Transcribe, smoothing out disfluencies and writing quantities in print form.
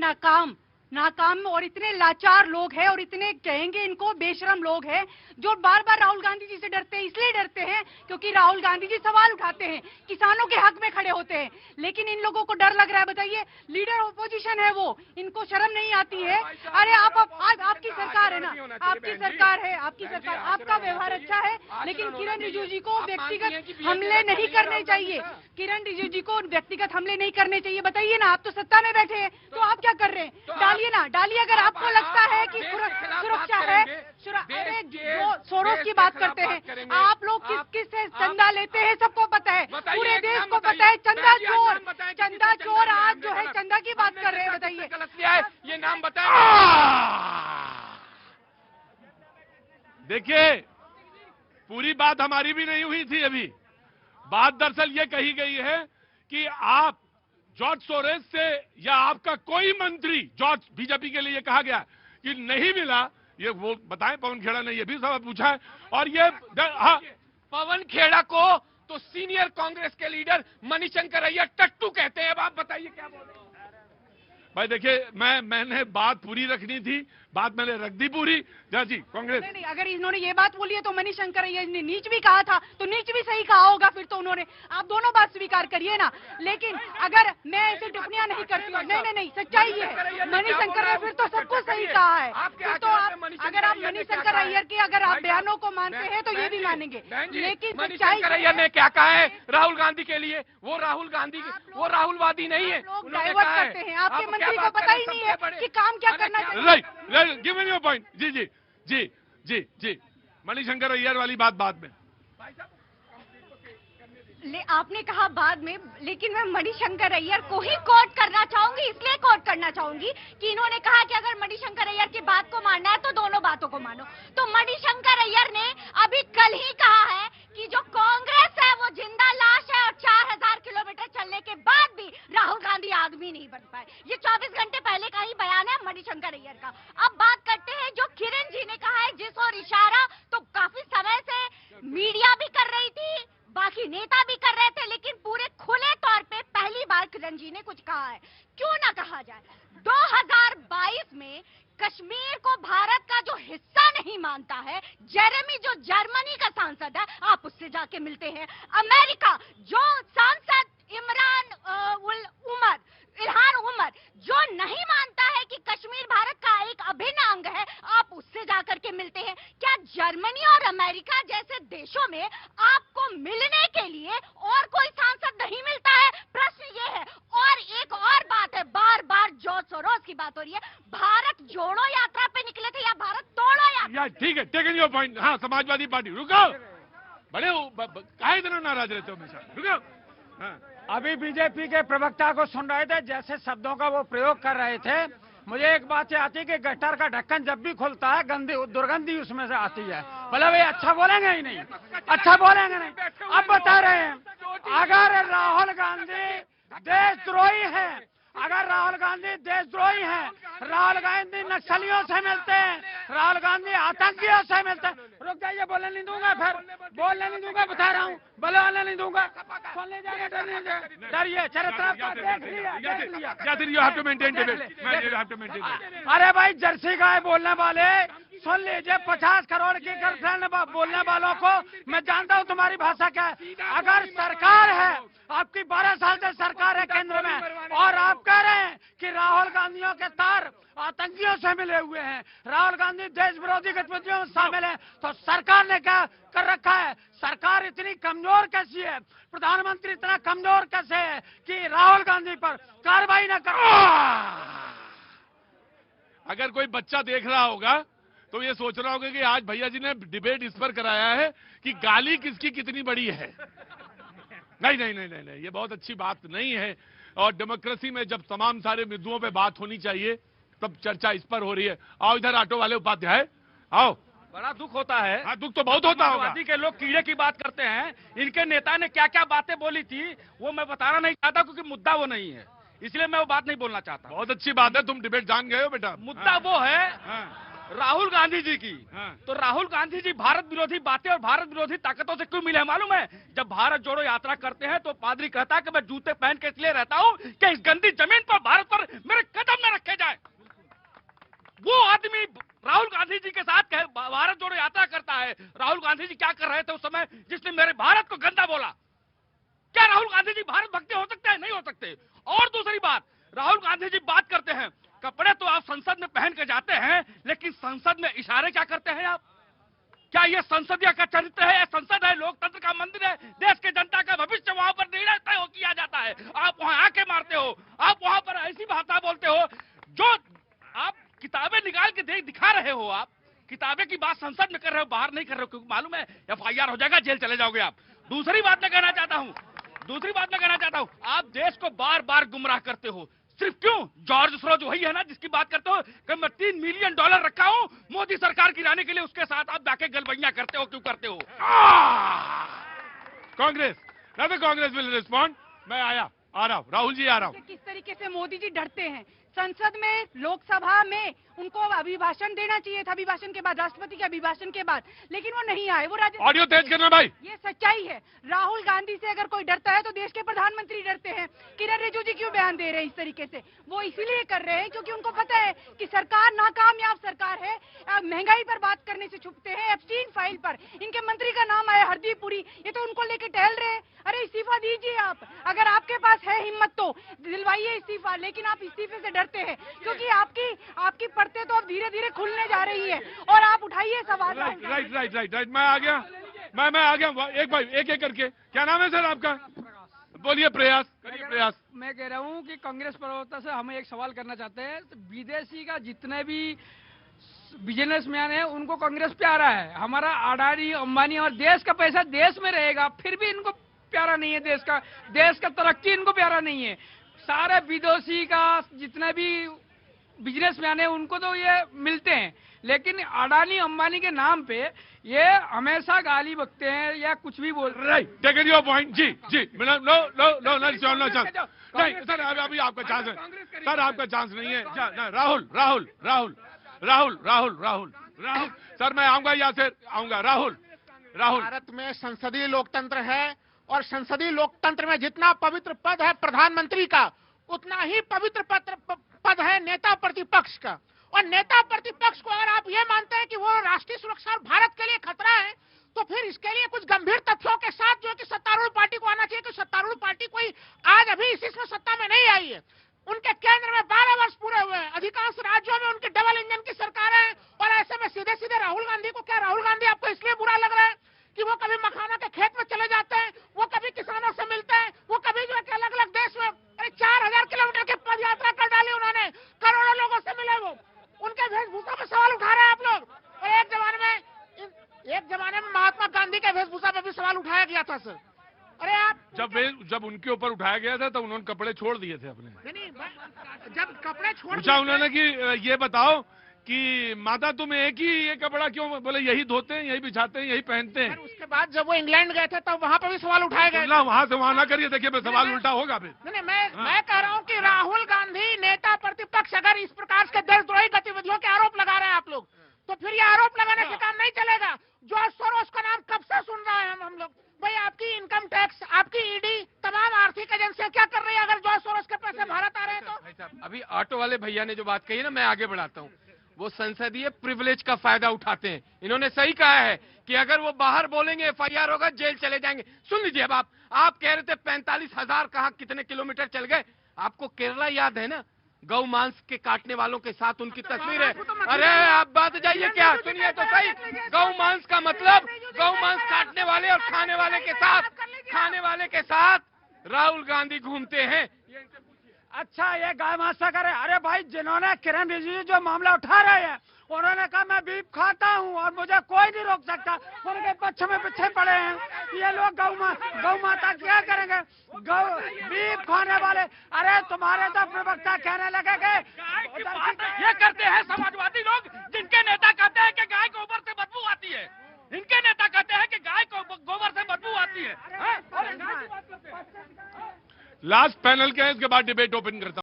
नाकाम और इतने लाचार लोग हैं और इतने कहेंगे इनको बेशरम लोग हैं जो बार बार राहुल गांधी जी से डरते हैं। इसलिए डरते हैं क्योंकि राहुल गांधी जी सवाल उठाते हैं, किसानों के हक में खड़े होते हैं। लेकिन इन लोगों को डर लग रहा है। बताइए, लीडर ऑपोजिशन है वो, इनको शर्म नहीं आती है? अरे आपकी सरकार है ना, आपकी सरकार है, आपकी सरकार, आपका व्यवहार अच्छा है, लेकिन किरण रिजिजू जी को व्यक्तिगत हमले नहीं करने चाहिए। किरण रिजिजू जी को व्यक्तिगत हमले नहीं करने चाहिए। बताइए ना, आप तो सत्ता में बैठे हैं, तो आप क्या कर रहे हैं? डालिए अगर आपको लगता है कि सुरक्षा है। अरे जो सोरोस की बात करते हैं आप लोग, किस से चंदा लेते हैं सबको पता है, पूरे देश को पता है। चंदा चोर आज जो है चंदा की बात कर रहे हैं। बताइए, ये नाम बताएं। देखिए, पूरी बात हमारी भी नहीं हुई थी अभी। बात दरअसल ये कही गई है कि आप जॉर्ज सोरोस से या आपका कोई मंत्री, जॉर्ज, बीजेपी के लिए ये कहा गया कि नहीं मिला। ये वो बताएं, पवन खेड़ा ने ये भी सवाल पूछा है। और ये पवन खेड़ा को तो सीनियर कांग्रेस के लीडर मणिशंकर अय्यर टट्टू कहते हैं। अब आप बताइए क्या बोले। भाई देखिए, मैंने बात पूरी रखनी थी, बात मैंने रख दी पूरी। जी कांग्रेस नहीं, अगर इन्होंने ये बात बोली है तो मणिशंकर अय्यर ने नीच भी कहा था, तो नीच भी सही कहा होगा फिर तो उन्होंने। आप दोनों बात स्वीकार करिए ना। लेकिन अगर मैं ऐसे टिप्पणियां नहीं करती हूँ, नहीं, सच्चाई है, मणिशंकर ने फिर तो सब कुछ सही कहा है। फिर तो अगर आप मणिशंकर अय्यर के अगर आप बयानों को मानते हैं तो ये भी मानेंगे। लेकिन मणिशंकर अय्यर ने क्या कहा है राहुल गांधी के लिए? वो राहुलवादी नहीं है। लोग डाइवर्ट करते हैं। आपके मंत्री को पता ही नहीं है कि काम क्या करना चाहिए। Right, give me your point. जी मणिशंकर अय्यर वाली बात बाद में। आपने कहा बाद में, लेकिन मैं मणिशंकर अय्यर को ही कोट करना चाहूंगी। इसलिए कोट करना चाहूंगी कि इन्होंने कहा कि अगर मणिशंकर अय्यर की बात को मानना है तो दोनों बातों को मानो। तो मणिशंकर अय्यर ने अभी कल ही कहा है कि जो कांग्रेस है वो जिंदा लाश है और 4000 किलोमीटर चलने के बाद भी राहुल गांधी आदमी नहीं बन पाए। ये 24 घंटे पहले का ही बयान है मणिशंकर अय्यर का। अब बात करते हैं जो किरण जी ने कहा है, जिस और इशारा तो काफी समय से मीडिया भी कर रही थी, बाकी नेता भी कर रहे थे, लेकिन पूरे खुले तौर पे पहली बार किरण जी ने कुछ कहा है। क्यों ना कहा जाए? 2022 में कश्मीर को भारत का जो हिस्सा नहीं मानता है, जेरेमी जो जर्मनी का सांसद है, आप उससे जाके मिलते हैं। अमेरिका जो सांसद इल्हान उमर जो नहीं मानता है कि कश्मीर भारत का एक अभिन्न अंग है, आप उससे जाकर के मिलते हैं। क्या जर्मनी और अमेरिका जैसे देशों में आपको मिलने के लिए और कोई सांसद नहीं मिलता है? प्रश्न ये है। और एक और बात है, बार बार जॉर्ज सोरोस की बात हो रही है। भारत जोड़ो यात्रा पे निकले थे या भारत तोड़ो यात्रा? ठीक है, टेकन योर पॉइंट। हाँ, समाजवादी पार्टी, रुको, बड़े काहे इतना नाराज रहते हो हमेशा, रुको। हाँ। अभी बीजेपी के प्रवक्ता को सुन रहे थे, जैसे शब्दों का वो प्रयोग कर रहे थे। मुझे एक बात आती है कि गटर का ढक्कन जब भी खुलता है दुर्गंधी उसमें से आती है। मतलब ये अच्छा बोलेंगे ही नहीं, अच्छा बोलेंगे नहीं। अब बता रहे हैं, अगर राहुल गांधी देशद्रोही है, अगर राहुल गांधी देशद्रोही हैं, राहुल गांधी नक्सलियों से मिलते हैं, राहुल गांधी आतंकियों से मिलते हैं। रुक जाइए, बोलने नहीं दूंगा, फिर बोलने नहीं दूंगा, बता रहा हूँ, बोलने नहीं दूंगा। सुनने जाएगा, डरिए, चरित्र देख लिया। अरे भाई, जर्सी गाय बोलने वाले सुन लीजिए, 50 करोड़ की गर्लफ्रेंड बोलने वालों को मैं जानता हूँ तुम्हारी भाषा क्या है। अगर सरकार है, आपकी 12 साल से सरकार है केंद्र में, और आप कह रहे हैं कि राहुल गांधियों के तार आतंकियों से मिले हुए हैं, राहुल गांधी देश विरोधी गतिविधियों में शामिल है, तो सरकार ने क्या कर रखा है? सरकार इतनी कमजोर कैसी है? प्रधानमंत्री इतना कमजोर कैसे है कि राहुल गांधी पर कार्रवाई न कर? अगर कोई बच्चा देख रहा होगा तो ये सोच रहा होगा कि आज भैया जी ने डिबेट इस पर कराया है कि गाली किसकी कितनी बड़ी है। नहीं, ये बहुत अच्छी बात नहीं है। और डेमोक्रेसी में जब तमाम सारे मुद्दों पे बात होनी चाहिए तब चर्चा इस पर हो रही है। आओ इधर, ऑटो वाले उपाध्याय आओ। बड़ा दुख होता है। हाँ, दुख तो बहुत होता होगा। समाजवादी के लोग कीड़े की बात करते हैं। इनके नेता ने क्या क्या बातें बोली थी वो मैं बताना नहीं चाहता, क्योंकि मुद्दा वो नहीं है, इसलिए मैं वो बात नहीं बोलना चाहता। बहुत अच्छी बात है, तुम डिबेट जान गए हो बेटा। मुद्दा वो है राहुल गांधी जी की। तो राहुल गांधी जी भारत विरोधी बातें और भारत विरोधी ताकतों से क्यों मिले हैं मालूम है? जब भारत जोड़ो यात्रा करते हैं तो पादरी कहता है कि मैं जूते पहन के इसलिए रहता हूं कि इस गंदी जमीन पर, भारत पर मेरे कदम न रखे गांधी जी क्या कर रहे थे उस समय जिसने मेरे भारत को गंदा बोला? क्या राहुल गांधी जी भारत भक्ति हो सकते हैं? नहीं हो सकते। और दूसरी बात, राहुल गांधी जी बात करते हैं, कपड़े तो आप संसद में पहन के जाते हैं, लेकिन संसद में इशारे क्या करते हैं आप? क्या ये संसदीय का चरित्र है? संसद है, लोकतंत्र का मंदिर है, देश के जनता का भविष्य वहां पर निर्णय तय किया जाता है। आप वहां आके मारते हो, आप वहां पर ऐसी भाषा बोलते हो जो आप किताबें निकाल के दिखा रहे हो। आप किताबें की बात संसद में कर रहे हो, बाहर नहीं कर रहे हो, क्योंकि मालूम है FIR हो जाएगा, जेल चले जाओगे आप। दूसरी बात मैं कहना चाहता हूं, आप देश को बार बार गुमराह करते हो। सिर्फ क्यों? जॉर्ज सोरोज वही है ना जिसकी बात करते हो कि मैं $3 मिलियन रखा हूं मोदी सरकार गिराने के लिए, उसके साथ आप जाके गलबैया करते हो। क्यों करते हो? Congress will respond. मैं आ रहा हूं, राहुल जी आ रहा हूं। किस तरीके से मोदी जी डरते हैं। संसद में, लोकसभा में उनको अभिभाषण देना चाहिए था, अभिभाषण के बाद, राष्ट्रपति के अभिभाषण के बाद, लेकिन वो नहीं आए। वो ऑडियो तेज करना भाई। ये सच्चाई है। राहुल गांधी से अगर कोई डरता है तो देश के प्रधानमंत्री डरते हैं। किरण रिजिजू जी क्यों बयान दे रहे हैं इस तरीके से? वो इसीलिए कर रहे हैं क्योंकि उनको पता है कि सरकार नाकामयाब सरकार है। महंगाई पर बात करने से छुपते हैं। एप्स्टीन फाइल पर इनके मंत्री का नाम आया, हरदीप पुरी, ये तो उनको लेके टहल रहे हैं। अरे इस्तीफा दीजिए आप, अगर आपके पास है हिम्मत तो दिलवाइए इस्तीफा, लेकिन आप इस्तीफे से डरते हैं क्योंकि आपकी परतें तो अब धीरे धीरे खुलने जा रही है और आप उठाइए सवाल। राइट मैं आ गया, मैं आ गया। एक करके। क्या नाम है सर आपका? बोलिए, प्रयास। मैं कह रहा हूँ कि कांग्रेस प्रवक्ता से हम एक सवाल करना चाहते हैं। विदेशी का जितने भी बिजनेसमैन है उनको कांग्रेस प्यारा है। हमारा अडानी, अंबानी और देश का पैसा देश में रहेगा, फिर भी इनको प्यारा नहीं है। देश का तरक्की इनको प्यारा नहीं है। सारे विदेशी का जितने भी बिजनेसमैन है उनको तो ये मिलते हैं, लेकिन अडानी अंबानी के नाम पे ये हमेशा गाली बकते हैं या कुछ भी बोल। Right, take your point. जी नो नहीं सर, अभी आपका चांस है सर, आपका चांस नहीं है। राहुल सर, मैं आऊंगा या फिर आऊंगा? राहुल भारत में संसदीय लोकतंत्र है और संसदीय लोकतंत्र में जितना पवित्र पद है प्रधानमंत्री का, उतना ही पवित्र पद है नेता प्रतिपक्ष का। और नेता प्रतिपक्ष को अगर आप ये मानते हैं कि वो राष्ट्रीय सुरक्षा और भारत के लिए खतरा है, तो फिर इसके लिए कुछ गंभीर तथ्यों के साथ जो कि सत्तारूढ़ पार्टी को आना चाहिए कि सत्तारूढ़ पार्टी कोई आज अभी इसी सत्ता में नहीं आई है। उनके केंद्र में 12 वर्ष पूरे हुए हैं, अधिकांश राज्यों में उनकी डबल इंजन की सरकार है। और ऐसे में सीधे राहुल गांधी को, क्या राहुल गांधी आपको इसलिए बुरा लग रहा है कि वो कभी मखाना के खेत में चले जाते हैं, वो कभी किसानों से मिलते हैं, वो कभी जो है अलग अलग देश में 4000 किलोमीटर की पद यात्रा कर डाली उन्होंने, करोड़ों लोगों से मिले। वो उनके वेशभूषा में सवाल उठा रहे हैं आप लोग। और एक जमाने में महात्मा गांधी के वेशभूषा में भी सवाल उठाया गया था सर। अरे आप जब उनके ऊपर उठाया गया था तो उन्होंने कपड़े छोड़ दिए थे अपने। नहीं, जब कपड़े छोड़ पूछा उन्होंने कि ये बताओ कि माता तुम एक ही ये कपड़ा क्यों? बोले यही धोते हैं, यही बिछाते हैं, यही पहनते हैं। उसके बाद जब वो इंग्लैंड गए थे तब वहाँ पे भी सवाल उठाए गए। वहाँ से वहाँ ना करिए, देखिए सवाल उल्टा होगा फिर। नहीं, मैं कह रहा हूँ कि राहुल गांधी नेता प्रतिपक्ष अगर इस प्रकार के देशद्रोही गतिविधियों के आरोप लगा रहे हैं आप लोग, तो फिर ये आरोप लगाने से काम नहीं चलेगा। जॉर्ज सोरोस का नाम कब से सुन रहे हैं हम लोग? भाई आपकी इनकम टैक्स, आपकी ईडी, तमाम आर्थिक एजेंसियां क्या कर रही है अगर जॉर्ज सोरोस के पैसे भारत आ रहे हैं तो? भाई साहब, अभी ऑटो वाले भैया ने जो बात कही ना, मैं आगे बढ़ाता हूँ। वो संसदीय प्रिविलेज का फायदा उठाते हैं। इन्होंने सही कहा है कि अगर वो बाहर बोलेंगे FIR होगा, जेल चले जाएंगे। सुन लीजिए, अब आप कह रहे थे 45,000 कहाँ कितने किलोमीटर चल गए। आपको केरला याद है ना? गौ मांस के काटने वालों के साथ उनकी तस्वीर है। अरे आप बात जाइए, क्या सुनिए तो सही। गौ मांस का मतलब गौ मांस काटने वाले और खाने वाले के साथ राहुल गांधी घूमते हैं। अच्छा, ये गाय मासा करे। अरे भाई, जिन्होंने किरण रिजिजू जो मामला उठा रहे हैं, उन्होंने कहा मैं बीफ खाता हूँ और मुझे कोई नहीं रोक सकता। उनके पीछे पड़े हैं ये लोग। गौ माता क्या करेंगे? बीफ खाने वाले। अरे तुम्हारे तो प्रवक्ता कहने लगे ये करते हैं समाजवादी लोग, जिनके नेता कहते हैं कि गाय गोबर से बदबू आती है। इनके नेता कहते हैं कि गाय को गोबर से बदबू आती है। लास्ट पैनल के इसके बाद डिबेट ओपन करता हूं।